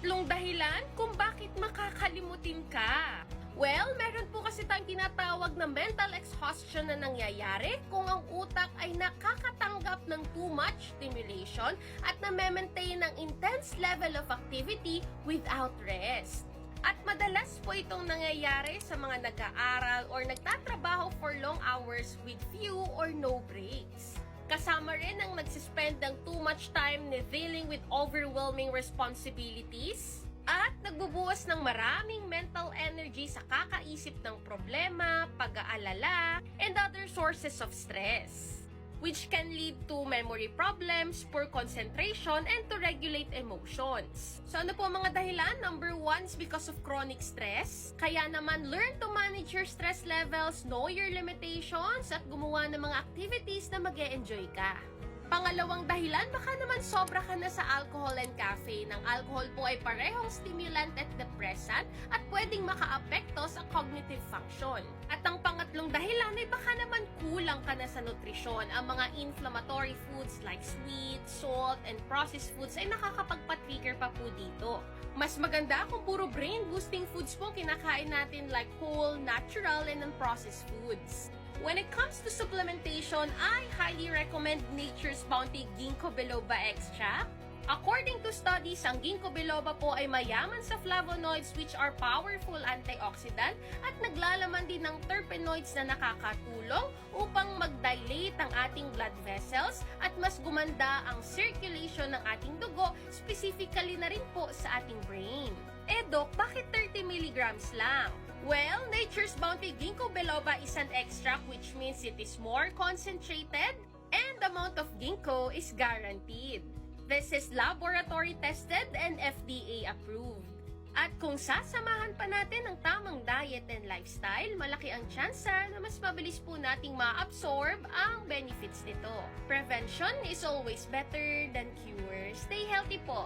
Tatlong dahilan kung bakit makakalimutin ka. Well, meron po kasi tayong tinatawag na mental exhaustion na nangyayari kung ang utak ay nakakatanggap ng too much stimulation at na-maintain ng intense level of activity without rest. At madalas po itong nangyayari sa mga nag-aaral or nagtatrabaho for long hours with few or no breaks. Kasama rin ang nagsispend ng too much time na dealing with overwhelming responsibilities at nagbubuwas ng maraming mental energy sa kakaisip ng problema, pag-aalala, and other sources of stress, which can lead to memory problems, poor concentration, and to regulate emotions. So ano po mga dahilan? Number 1 is because of chronic stress. Kaya naman, learn to manage your stress levels, know your limitations, at gumawa ng mga activities na mag-e-enjoy ka. Pangalawang dahilan, baka naman sobra ka na sa alcohol and caffeine. Ang alcohol po ay parehong stimulant at depressant at pwedeng makaapekto sa cognitive function. At ang pangatlong dahilan ay baka naman kulang ka na sa nutrisyon. Ang mga inflammatory foods like sweet, salt, and processed foods ay nakakapagpa-trigger pa po dito. Mas maganda kung puro brain-boosting foods po kinakain natin like whole, natural, and unprocessed foods. When it comes to supplementation, I highly recommend Nature's Bounty Ginkgo Biloba Extract. According to studies, ang ginkgo biloba po ay mayaman sa flavonoids which are powerful antioxidant at naglalaman din ng terpenoids na nakakatulong upang mag-dilate ang ating blood vessels at mas gumanda ang circulation ng ating dugo, specifically na rin po sa ating brain. Doc, bakit 30 milligrams lang? Well, Nature's Bounty Ginkgo Biloba is an extract which means it is more concentrated and the amount of ginkgo is guaranteed. This is laboratory tested and FDA approved. At kung sasamahan pa natin ang tamang diet and lifestyle, malaki ang tsansa na mas mabilis po nating ma-absorb ang benefits nito. Prevention is always better than cure. Stay healthy po!